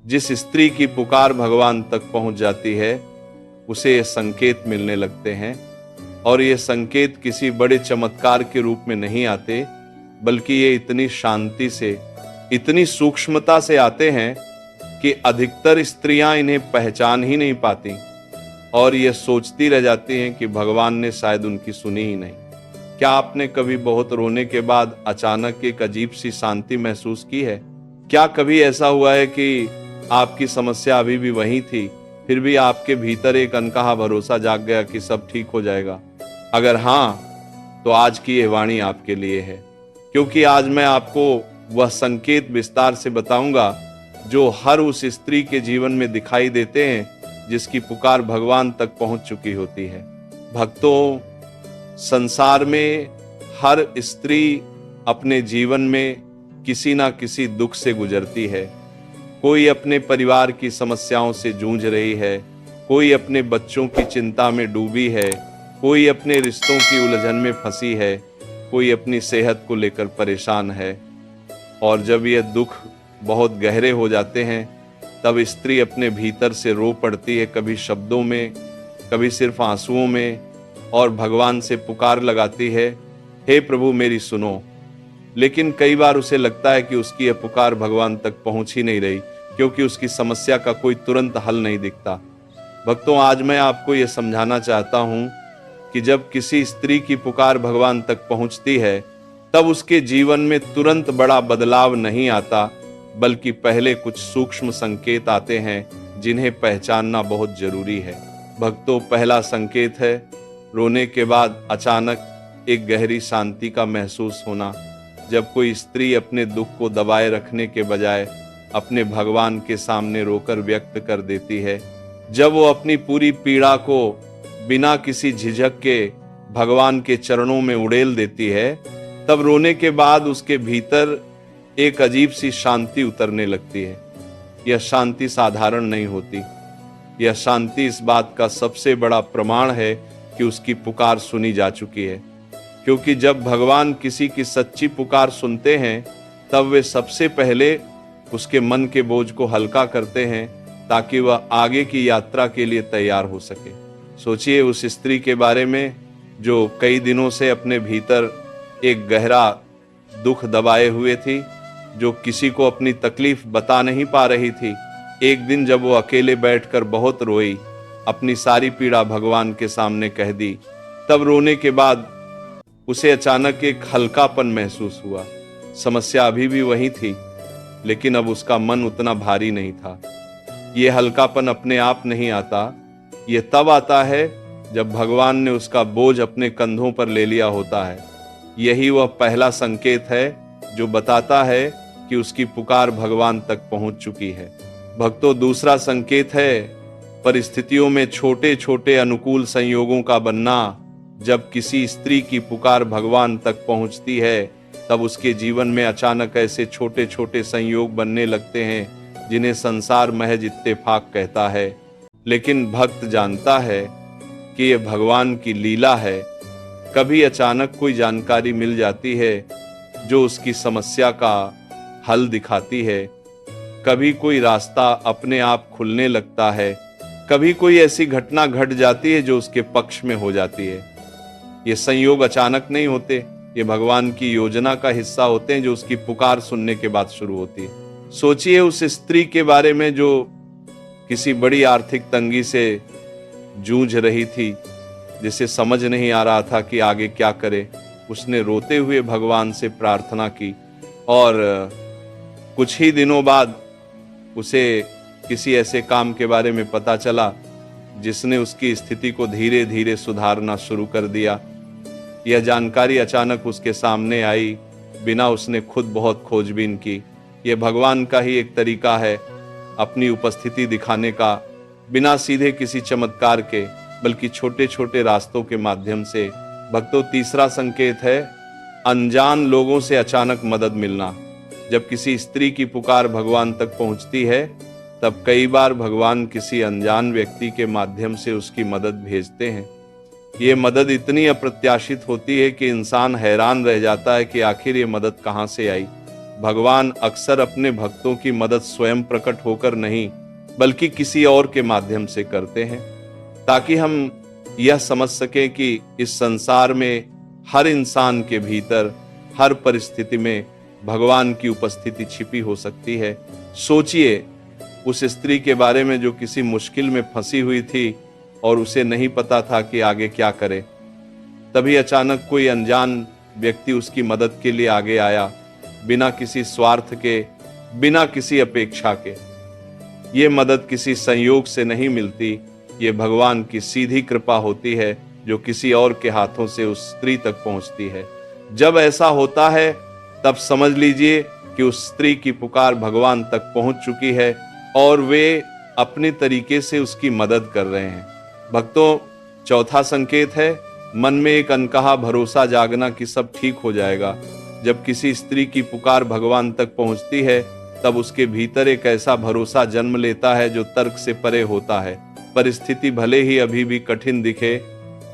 जिस स्त्री की पुकार भगवान तक पहुंच जाती है उसे ये संकेत मिलने लगते हैं, और ये संकेत किसी बड़े चमत्कार के रूप में नहीं आते, बल्कि ये इतनी शांति से, इतनी सूक्ष्मता से आते हैं कि अधिकतर स्त्रियां इन्हें पहचान ही नहीं पाती और ये सोचती रह जाती हैं कि भगवान ने शायद उनकी सुनी ही नहीं। क्या आपने कभी बहुत रोने के बाद अचानक एक अजीब सी शांति महसूस की है? क्या कभी ऐसा हुआ है कि आपकी समस्या अभी भी वही थी, फिर भी आपके भीतर एक अनकहा भरोसा जाग गया कि सब ठीक हो जाएगा? अगर हाँ, तो आज की यह वाणी आपके लिए है, क्योंकि आज मैं आपको वह संकेत विस्तार से बताऊंगा जो हर उस स्त्री के जीवन में दिखाई देते हैं जिसकी पुकार भगवान तक पहुंच चुकी होती है। भक्तों, संसार में हर स्त्री अपने जीवन में किसी ना किसी दुख से गुजरती है। कोई अपने परिवार की समस्याओं से जूझ रही है, कोई अपने बच्चों की चिंता में डूबी है, कोई अपने रिश्तों की उलझन में फंसी है, कोई अपनी सेहत को लेकर परेशान है। और जब ये दुख बहुत गहरे हो जाते हैं तब स्त्री अपने भीतर से रो पड़ती है, कभी शब्दों में, कभी सिर्फ आंसुओं में, और भगवान से पुकार लगाती है, हे प्रभु मेरी सुनो। लेकिन कई बार उसे लगता है कि उसकी यह पुकार भगवान तक पहुंच ही नहीं रही, क्योंकि उसकी समस्या का कोई तुरंत हल नहीं दिखता। भक्तों, आज मैं आपको यह समझाना चाहता हूं कि जब किसी स्त्री की पुकार भगवान तक पहुंचती है तब उसके जीवन में तुरंत बड़ा बदलाव नहीं आता, बल्कि पहले कुछ सूक्ष्म संकेत आते हैं जिन्हें पहचानना बहुत जरूरी है। भक्तों, पहला संकेत है रोने के बाद अचानक एक गहरी शांति का महसूस होना। जब कोई स्त्री अपने दुख को दबाए रखने के बजाय अपने भगवान के सामने रोकर व्यक्त कर देती है, जब वो अपनी पूरी पीड़ा को बिना किसी झिझक के भगवान के चरणों में उड़ेल देती है, तब रोने के बाद उसके भीतर एक अजीब सी शांति उतरने लगती है। यह शांति साधारण नहीं होती। यह शांति इस बात का सबसे बड़ा प्रमाण है कि उसकी पुकार सुनी जा चुकी है, क्योंकि जब भगवान किसी की सच्ची पुकार सुनते हैं तब वे सबसे पहले उसके मन के बोझ को हल्का करते हैं ताकि वह आगे की यात्रा के लिए तैयार हो सके। सोचिए उस स्त्री के बारे में जो कई दिनों से अपने भीतर एक गहरा दुख दबाए हुए थी, जो किसी को अपनी तकलीफ बता नहीं पा रही थी। एक दिन जब वो अकेले बैठकर बहुत रोई, अपनी सारी पीड़ा भगवान के सामने कह दी, तब रोने के बाद उसे अचानक एक हल्कापन महसूस हुआ। समस्या अभी भी वही थी, लेकिन अब उसका मन उतना भारी नहीं था। ये हल्कापन अपने आप नहीं आता, ये तब आता है जब भगवान ने उसका बोझ अपने कंधों पर ले लिया होता है। यही वह पहला संकेत है जो बताता है कि उसकी पुकार भगवान तक पहुंच चुकी है। भक्तों, दूसरा संकेत है परिस्थितियों में छोटे छोटे अनुकूल संयोगों का बनना। जब किसी स्त्री की पुकार भगवान तक पहुंचती है तब उसके जीवन में अचानक ऐसे छोटे छोटे संयोग बनने लगते हैं जिन्हें संसार महज इत्तेफाक कहता है, लेकिन भक्त जानता है कि यह भगवान की लीला है। कभी अचानक कोई जानकारी मिल जाती है जो उसकी समस्या का हल दिखाती है, कभी कोई रास्ता अपने आप खुलने लगता है, कभी कोई ऐसी घटना घट जाती है जो उसके पक्ष में हो जाती है। ये संयोग अचानक नहीं होते, ये भगवान की योजना का हिस्सा होते हैं जो उसकी पुकार सुनने के बाद शुरू होती है। सोचिए उस स्त्री के बारे में जो किसी बड़ी आर्थिक तंगी से जूझ रही थी, जिसे समझ नहीं आ रहा था कि आगे क्या करे। उसने रोते हुए भगवान से प्रार्थना की और कुछ ही दिनों बाद उसे किसी ऐसे काम के बारे में पता चला जिसने उसकी स्थिति को धीरे धीरे सुधारना शुरू कर दिया। यह जानकारी अचानक उसके सामने आई बिना उसने खुद बहुत खोजबीन की। यह भगवान का ही एक तरीका है अपनी उपस्थिति दिखाने का, बिना सीधे किसी चमत्कार के, बल्कि छोटे छोटे रास्तों के माध्यम से। भक्तों, तीसरा संकेत है अनजान लोगों से अचानक मदद मिलना। जब किसी स्त्री की पुकार भगवान तक पहुंचती है तब कई बार भगवान किसी अनजान व्यक्ति के माध्यम से उसकी मदद भेजते हैं। ये मदद इतनी अप्रत्याशित होती है कि इंसान हैरान रह जाता है कि आखिर ये मदद कहाँ से आई। भगवान अक्सर अपने भक्तों की मदद स्वयं प्रकट होकर नहीं बल्कि किसी और के माध्यम से करते हैं, ताकि हम यह समझ सकें कि इस संसार में हर इंसान के भीतर हर परिस्थिति में भगवान की उपस्थिति छिपी हो सकती है। सोचिए उस स्त्री के बारे में जो किसी मुश्किल में फंसी हुई थी और उसे नहीं पता था कि आगे क्या करे। तभी अचानक कोई अनजान व्यक्ति उसकी मदद के लिए आगे आया, बिना किसी स्वार्थ के, बिना किसी अपेक्षा के। ये मदद किसी संयोग से नहीं मिलती, ये भगवान की सीधी कृपा होती है जो किसी और के हाथों से उस स्त्री तक पहुंचती है। जब ऐसा होता है तब समझ लीजिए कि उस स्त्री की पुकार भगवान तक पहुंच चुकी है और वे अपने तरीके से उसकी मदद कर रहे हैं। भक्तों, चौथा संकेत है मन में एक अनकहा भरोसा जागना कि सब ठीक हो जाएगा। जब किसी स्त्री की पुकार भगवान तक पहुंचती है तब उसके भीतर एक ऐसा भरोसा जन्म लेता है जो तर्क से परे होता है। परिस्थिति भले ही अभी भी कठिन दिखे,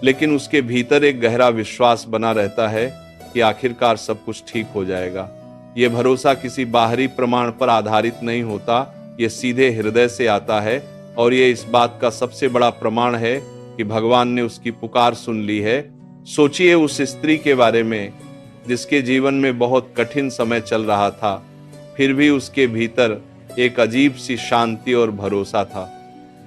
लेकिन उसके भीतर एक गहरा विश्वास बना रहता है कि आखिरकार सब कुछ ठीक हो जाएगा। यह भरोसा किसी बाहरी प्रमाण पर आधारित नहीं होता, यह सीधे हृदय से आता है और यह इस बात का सबसे बड़ा प्रमाण है कि भगवान ने उसकी पुकार सुन ली है। सोचिए उस स्त्री के बारे में जिसके जीवन में बहुत कठिन समय चल रहा था, फिर भी उसके भीतर एक अजीब सी शांति और भरोसा था।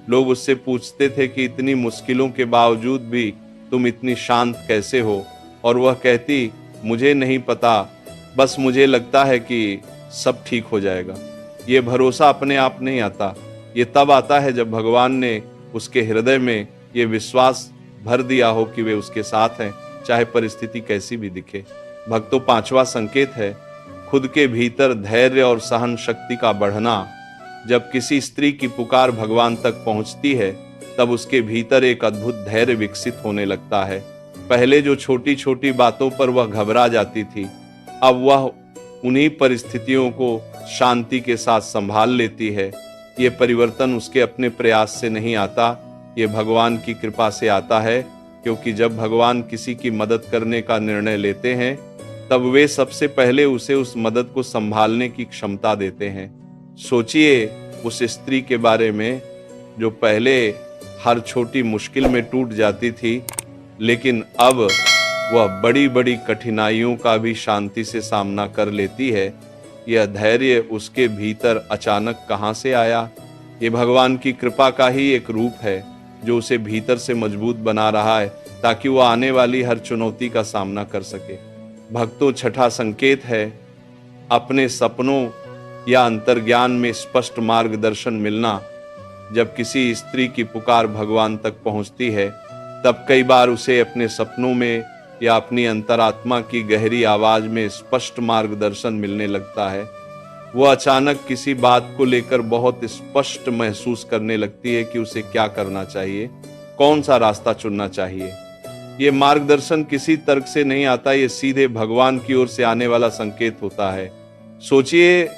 लोग उससे पूछते थे कि इतनी मुश्किलों के बावजूद भी तुम इतनी शांत कैसे हो, और वह कहती, मुझे नहीं पता, बस मुझे लगता है कि सब ठीक हो जाएगा। ये भरोसा अपने आप नहीं आता, ये तब आता है जब भगवान ने उसके हृदय में ये विश्वास भर दिया हो कि वे उसके साथ हैं, चाहे परिस्थिति कैसी भी दिखे। भक्तों, पांचवा संकेत है खुद के भीतर धैर्य और सहन शक्ति का बढ़ना। जब किसी स्त्री की पुकार भगवान तक पहुंचती है तब उसके भीतर एक अद्भुत धैर्य विकसित होने लगता है। पहले जो छोटी छोटी बातों पर वह घबरा जाती थी, अब वह उन्हीं परिस्थितियों को शांति के साथ संभाल लेती है। ये परिवर्तन उसके अपने प्रयास से नहीं आता, ये भगवान की कृपा से आता है, क्योंकि जब भगवान किसी की मदद करने का निर्णय लेते हैं तब वे सबसे पहले उसे उस मदद को संभालने की क्षमता देते हैं। सोचिए उस स्त्री के बारे में जो पहले हर छोटी मुश्किल में टूट जाती थी, लेकिन अब वह बड़ी बड़ी कठिनाइयों का भी शांति से सामना कर लेती है। यह धैर्य उसके भीतर अचानक कहाँ से आया? ये भगवान की कृपा का ही एक रूप है जो उसे भीतर से मजबूत बना रहा है ताकि वह आने वाली हर चुनौती का सामना कर सके। भक्तों, छठा संकेत है अपने सपनों या अंतर्ज्ञान में स्पष्ट मार्गदर्शन मिलना। जब किसी स्त्री की पुकार भगवान तक पहुंचती है तब कई बार उसे अपने सपनों में या अपनी अंतरात्मा की गहरी आवाज में स्पष्ट मार्गदर्शन मिलने लगता है। वह अचानक किसी बात को लेकर बहुत स्पष्ट महसूस करने लगती है कि उसे क्या करना चाहिए, कौन सा रास्ता चुनना चाहिए। ये मार्गदर्शन किसी तर्क से नहीं आता, ये सीधे भगवान की ओर से आने वाला संकेत होता है। सोचिए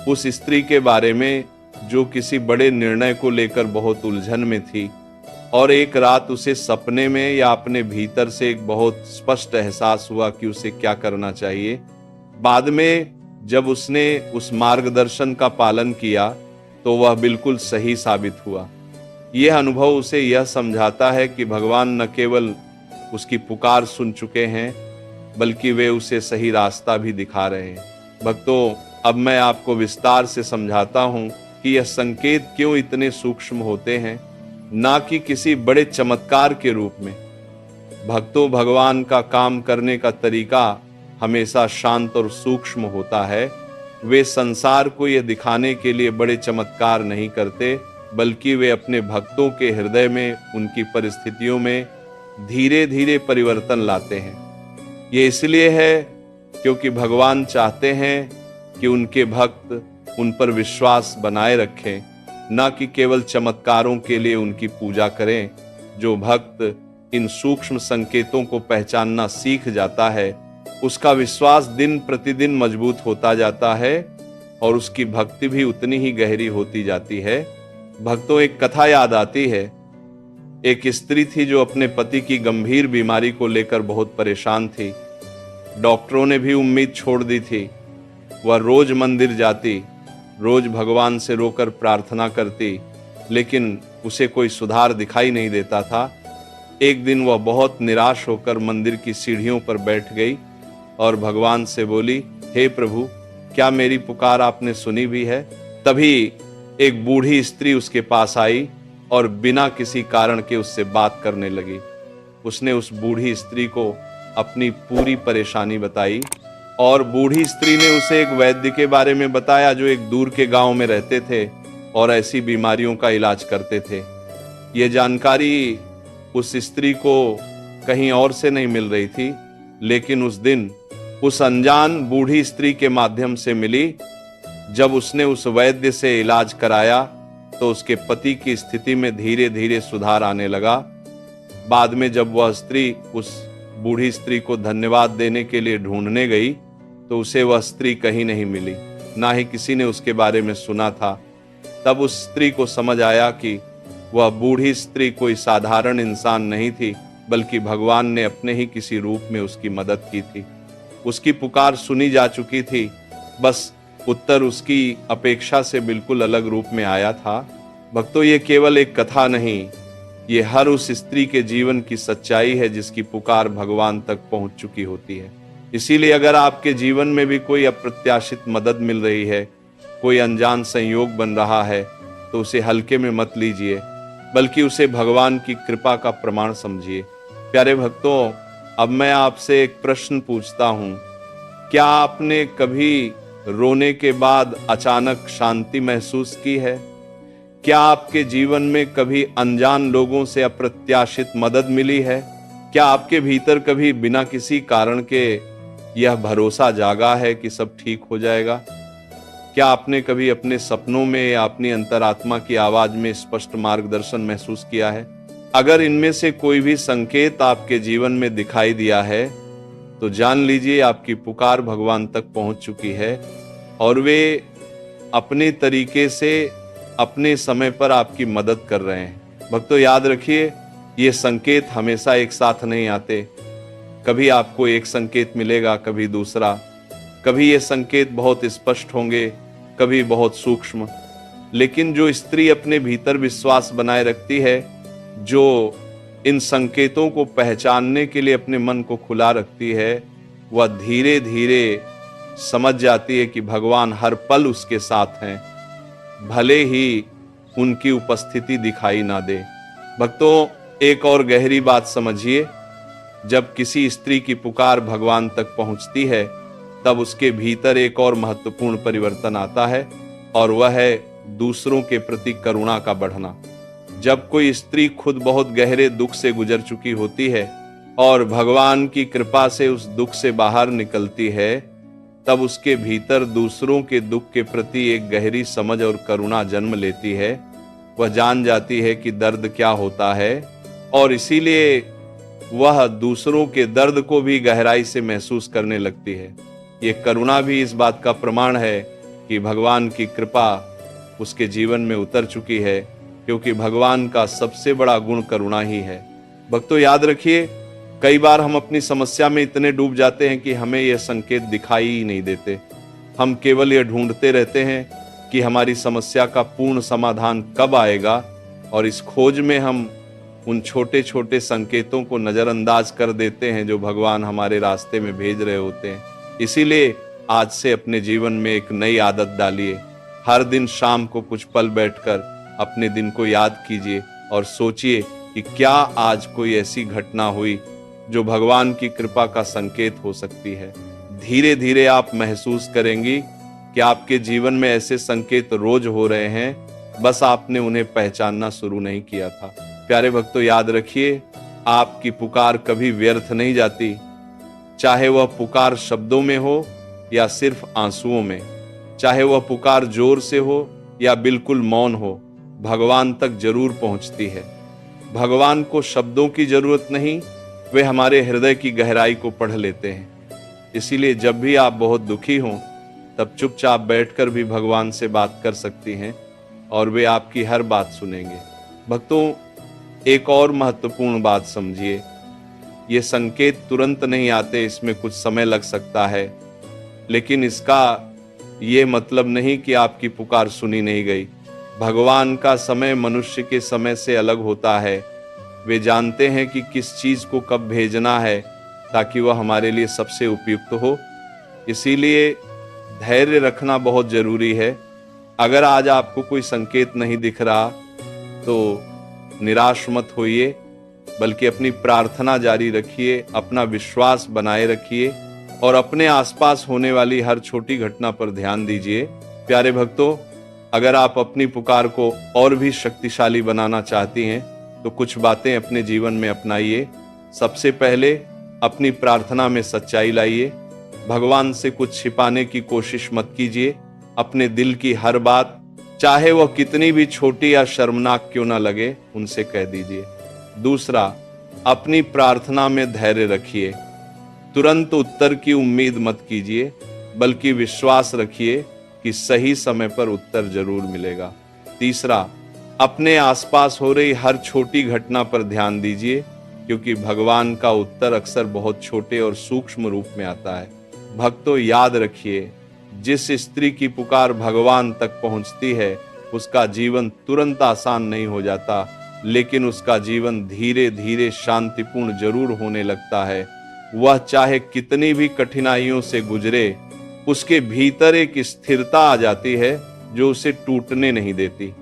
उस स्त्री के बारे में जो किसी बड़े निर्णय को लेकर बहुत उलझन में थी और एक रात उसे सपने में या अपने भीतर से एक बहुत स्पष्ट एहसास हुआ कि उसे क्या करना चाहिए। बाद में जब उसने उस मार्गदर्शन का पालन किया तो वह बिल्कुल सही साबित हुआ। यह अनुभव उसे यह समझाता है कि भगवान न केवल उसकी पुकार सुन चुके हैं बल्कि वे उसे सही रास्ता भी दिखा रहे हैं। भक्तों, अब मैं आपको विस्तार से समझाता हूं कि यह संकेत क्यों इतने सूक्ष्म होते हैं, ना कि किसी बड़े चमत्कार के रूप में। भक्तों, भगवान का काम करने का तरीका हमेशा शांत और सूक्ष्म होता है। वे संसार को यह दिखाने के लिए बड़े चमत्कार नहीं करते, बल्कि वे अपने भक्तों के हृदय में, उनकी परिस्थितियों में धीरे धीरे परिवर्तन लाते हैं। ये इसलिए है क्योंकि भगवान चाहते हैं कि उनके भक्त उन पर विश्वास बनाए रखें, न कि केवल चमत्कारों के लिए उनकी पूजा करें। जो भक्त इन सूक्ष्म संकेतों को पहचानना सीख जाता है, उसका विश्वास दिन प्रतिदिन मजबूत होता जाता है और उसकी भक्ति भी उतनी ही गहरी होती जाती है। भक्तों, एक कथा याद आती है। एक स्त्री थी जो अपने पति की गंभीर बीमारी को लेकर बहुत परेशान थी। डॉक्टरों ने भी उम्मीद छोड़ दी थी। वह रोज मंदिर जाती, रोज भगवान से रोकर प्रार्थना करती, लेकिन उसे कोई सुधार दिखाई नहीं देता था। एक दिन वह बहुत निराश होकर मंदिर की सीढ़ियों पर बैठ गई और भगवान से बोली, हे प्रभु, क्या मेरी पुकार आपने सुनी भी है? तभी एक बूढ़ी स्त्री उसके पास आई और बिना किसी कारण के उससे बात करने लगी। उसने उस बूढ़ी स्त्री को अपनी पूरी परेशानी बताई और बूढ़ी स्त्री ने उसे एक वैद्य के बारे में बताया जो एक दूर के गांव में रहते थे और ऐसी बीमारियों का इलाज करते थे। ये जानकारी उस स्त्री को कहीं और से नहीं मिल रही थी, लेकिन उस दिन उस अनजान बूढ़ी स्त्री के माध्यम से मिली। जब उसने उस वैद्य से इलाज कराया तो उसके पति की स्थिति में धीरे धीरे सुधार आने लगा। बाद में जब वह स्त्री उस बूढ़ी स्त्री को धन्यवाद देने के लिए ढूंढने गई तो उसे वह स्त्री कहीं नहीं मिली, ना ही किसी ने उसके बारे में सुना था। तब उस स्त्री को समझ आया कि वह बूढ़ी स्त्री कोई साधारण इंसान नहीं थी, बल्कि भगवान ने अपने ही किसी रूप में उसकी मदद की थी। उसकी पुकार सुनी जा चुकी थी, बस उत्तर उसकी अपेक्षा से बिल्कुल अलग रूप में आया था। भक्तों, ये केवल एक कथा नहीं, ये हर उस स्त्री के जीवन की सच्चाई है जिसकी पुकार भगवान तक पहुंच चुकी होती है। इसीलिए अगर आपके जीवन में भी कोई अप्रत्याशित मदद मिल रही है, कोई अनजान संयोग बन रहा है, तो उसे हल्के में मत लीजिए, बल्कि उसे भगवान की कृपा का प्रमाण समझिए। प्यारे भक्तों, अब मैं आपसे एक प्रश्न पूछता हूं, क्या आपने कभी रोने के बाद अचानक शांति महसूस की है? क्या आपके जीवन में कभी अनजान लोगों से अप्रत्याशित मदद मिली है? क्या आपके भीतर कभी बिना किसी कारण के यह भरोसा जागा है कि सब ठीक हो जाएगा? क्या आपने कभी अपने सपनों में या अपनी अंतरात्मा की आवाज में स्पष्ट मार्गदर्शन महसूस किया है? अगर इनमें से कोई भी संकेत आपके जीवन में दिखाई दिया है तो जान लीजिए आपकी पुकार भगवान तक पहुंच चुकी है और वे अपने तरीके से अपने समय पर आपकी मदद कर रहे हैं। भक्तों, याद रखिए, ये संकेत हमेशा एक साथ नहीं आते। कभी आपको एक संकेत मिलेगा, कभी दूसरा, कभी ये संकेत बहुत स्पष्ट होंगे, कभी बहुत सूक्ष्म। लेकिन जो स्त्री अपने भीतर विश्वास बनाए रखती है, जो इन संकेतों को पहचानने के लिए अपने मन को खुला रखती है, वह धीरे धीरे समझ जाती है कि भगवान हर पल उसके साथ हैं, भले ही उनकी उपस्थिति दिखाई ना दे। भक्तों, एक और गहरी बात समझिए, जब किसी स्त्री की पुकार भगवान तक पहुंचती है तब उसके भीतर एक और महत्वपूर्ण परिवर्तन आता है और वह है दूसरों के प्रति करुणा का बढ़ना। जब कोई स्त्री खुद बहुत गहरे दुख से गुजर चुकी होती है और भगवान की कृपा से उस दुख से बाहर निकलती है, तब उसके भीतर दूसरों के दुख के प्रति एक गहरी समझ और करुणा जन्म लेती है। वह जान जाती है कि दर्द क्या होता है और इसीलिए वह दूसरों के दर्द को भी गहराई से महसूस करने लगती है। ये करुणा भी इस बात का प्रमाण है कि भगवान की कृपा उसके जीवन में उतर चुकी है, क्योंकि भगवान का सबसे बड़ा गुण करुणा ही है। भक्तों, याद रखिए, कई बार हम अपनी समस्या में इतने डूब जाते हैं कि हमें यह संकेत दिखाई ही नहीं देते। हम केवल यह ढूंढते रहते हैं कि हमारी समस्या का पूर्ण समाधान कब आएगा, और इस खोज में हम उन छोटे छोटे संकेतों को नजरअंदाज कर देते हैं जो भगवान हमारे रास्ते में भेज रहे होते हैं। इसीलिए आज से अपने जीवन में एक नई आदत डालिए। हर दिन शाम को कुछ पल बैठकर अपने दिन को याद कीजिए और सोचिए कि क्या आज कोई ऐसी घटना हुई जो भगवान की कृपा का संकेत हो सकती है। धीरे धीरे आप महसूस करेंगी कि आपके जीवन में ऐसे संकेत रोज हो रहे हैं, बस आपने उन्हें पहचानना शुरू नहीं किया था। प्यारे भक्तों, याद रखिए, आपकी पुकार कभी व्यर्थ नहीं जाती। चाहे वह पुकार शब्दों में हो या सिर्फ आंसुओं में, चाहे वह पुकार जोर से हो या बिल्कुल मौन हो, भगवान तक जरूर पहुंचती है। भगवान को शब्दों की जरूरत नहीं, वे हमारे हृदय की गहराई को पढ़ लेते हैं। इसीलिए जब भी आप बहुत दुखी हों, तब चुपचाप बैठकर भी भगवान से बात कर सकती हैं और वे आपकी हर बात सुनेंगे। भक्तों, एक और महत्वपूर्ण बात समझिए, ये संकेत तुरंत नहीं आते, इसमें कुछ समय लग सकता है, लेकिन इसका ये मतलब नहीं कि आपकी पुकार सुनी नहीं गई। भगवान का समय मनुष्य के समय से अलग होता है। वे जानते हैं कि किस चीज को कब भेजना है ताकि वह हमारे लिए सबसे उपयुक्त हो। इसीलिए धैर्य रखना बहुत जरूरी है। अगर आज आपको कोई संकेत नहीं दिख रहा तो निराश मत होइए, बल्कि अपनी प्रार्थना जारी रखिए, अपना विश्वास बनाए रखिए और अपने आसपास होने वाली हर छोटी घटना पर ध्यान दीजिए। प्यारे भक्तों, अगर आप अपनी पुकार को और भी शक्तिशाली बनाना चाहती हैं तो कुछ बातें अपने जीवन में अपनाइए। सबसे पहले अपनी प्रार्थना में सच्चाई लाइए। भगवान से कुछ छिपाने की कोशिश मत कीजिए। अपने दिल की हर बात, चाहे वह कितनी भी छोटी या शर्मनाक क्यों ना लगे, उनसे कह दीजिए। दूसरा, अपनी प्रार्थना में धैर्य रखिए। तुरंत उत्तर की उम्मीद मत कीजिए, बल्कि विश्वास रखिए कि सही समय पर उत्तर जरूर मिलेगा। तीसरा, अपने आसपास हो रही हर छोटी घटना पर ध्यान दीजिए, क्योंकि भगवान का उत्तर अक्सर बहुत छोटे और सूक्ष्म रूप में आता है। भक्तों, याद रखिए, जिस स्त्री की पुकार भगवान तक पहुंचती है उसका जीवन तुरंत आसान नहीं हो जाता, लेकिन उसका जीवन धीरे धीरे शांतिपूर्ण जरूर होने लगता है। वह चाहे कितनी भी कठिनाइयों से गुजरे, उसके भीतर एक स्थिरता आ जाती है जो उसे टूटने नहीं देती।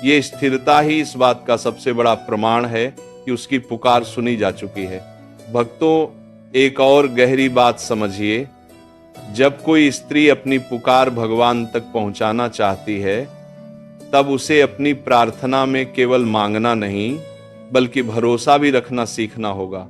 ये स्थिरता ही इस बात का सबसे बड़ा प्रमाण है कि उसकी पुकार सुनी जा चुकी है। भक्तों, एक और गहरी बात समझिए, जब कोई स्त्री अपनी पुकार भगवान तक पहुंचाना चाहती है, तब उसे अपनी प्रार्थना में केवल मांगना नहीं, बल्कि भरोसा भी रखना सीखना होगा।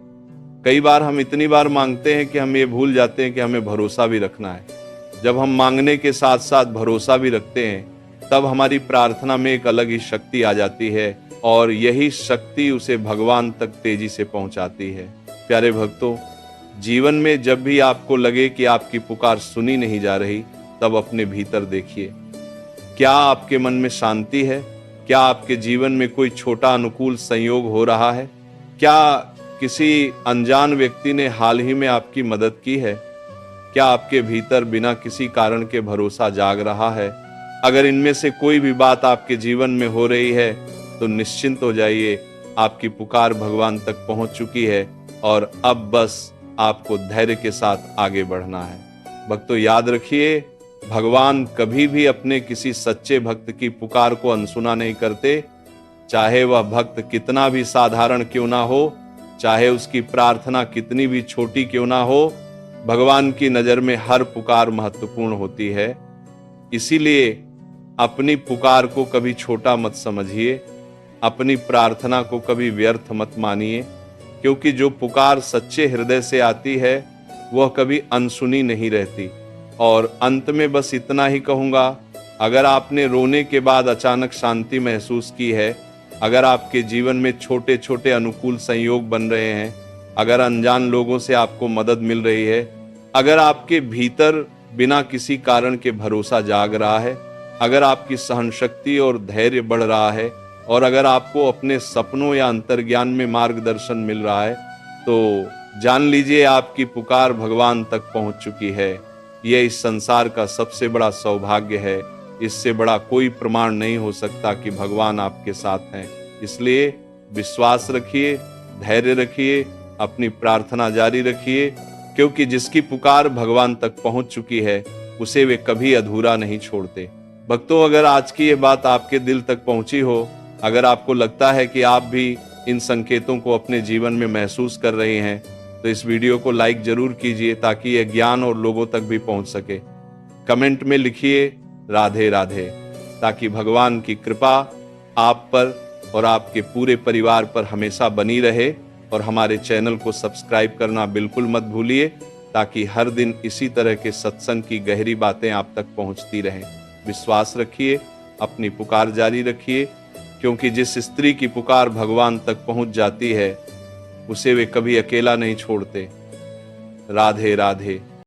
कई बार हम इतनी बार मांगते हैं कि हम ये भूल जाते हैं कि हमें भरोसा भी रखना है। जब हम मांगने के साथ साथ भरोसा भी रखते हैं, तब हमारी प्रार्थना में एक अलग ही शक्ति आ जाती है और यही शक्ति उसे भगवान तक तेजी से पहुंचाती है। प्यारे भक्तों, जीवन में जब भी आपको लगे कि आपकी पुकार सुनी नहीं जा रही, तब अपने भीतर देखिए। क्या आपके मन में शांति है? क्या आपके जीवन में कोई छोटा अनुकूल संयोग हो रहा है? क्या किसी अनजान व्यक्ति ने हाल ही में आपकी मदद की है? क्या आपके भीतर बिना किसी कारण के भरोसा जाग रहा है? अगर इनमें से कोई भी बात आपके जीवन में हो रही है तो निश्चिंत हो जाइए, आपकी पुकार भगवान तक पहुंच चुकी है और अब बस आपको धैर्य के साथ आगे बढ़ना है। भक्तों, याद रखिए, भगवान कभी भी अपने किसी सच्चे भक्त की पुकार को अनसुना नहीं करते। चाहे वह भक्त कितना भी साधारण क्यों ना हो, चाहे उसकी प्रार्थना कितनी भी छोटी क्यों ना हो, भगवान की नजर में हर पुकार महत्वपूर्ण होती है। इसीलिए अपनी पुकार को कभी छोटा मत समझिए, अपनी प्रार्थना को कभी व्यर्थ मत मानिए, क्योंकि जो पुकार सच्चे हृदय से आती है वह कभी अनसुनी नहीं रहती। और अंत में बस इतना ही कहूंगा, अगर आपने रोने के बाद अचानक शांति महसूस की है, अगर आपके जीवन में छोटे छोटे अनुकूल संयोग बन रहे हैं, अगर अनजान लोगों से आपको मदद मिल रही है, अगर आपके भीतर बिना किसी कारण के भरोसा जाग रहा है, अगर आपकी सहनशक्ति और धैर्य बढ़ रहा है और अगर आपको अपने सपनों या अंतर्ज्ञान में मार्गदर्शन मिल रहा है, तो जान लीजिए आपकी पुकार भगवान तक पहुंच चुकी है। यह इस संसार का सबसे बड़ा सौभाग्य है। इससे बड़ा कोई प्रमाण नहीं हो सकता कि भगवान आपके साथ हैं। इसलिए विश्वास रखिए, धैर्य रखिए, अपनी प्रार्थना जारी रखिए, क्योंकि जिसकी पुकार भगवान तक पहुंच चुकी है उसे वे कभी अधूरा नहीं छोड़ते। भक्तों, अगर आज की ये बात आपके दिल तक पहुंची हो, अगर आपको लगता है कि आप भी इन संकेतों को अपने जीवन में महसूस कर रहे हैं, तो इस वीडियो को लाइक जरूर कीजिए ताकि यह ज्ञान और लोगों तक भी पहुंच सके। कमेंट में लिखिए राधे राधे, ताकि भगवान की कृपा आप पर और आपके पूरे परिवार पर हमेशा बनी रहे। और हमारे चैनल को सब्सक्राइब करना बिल्कुल मत भूलिए, ताकि हर दिन इसी तरह के सत्संग की गहरी बातें आप तक पहुंचती रहें। विश्वास रखिए, अपनी पुकार जारी रखिए, क्योंकि जिस स्त्री की पुकार भगवान तक पहुंच जाती है उसे वे कभी अकेला नहीं छोड़ते। राधे राधे।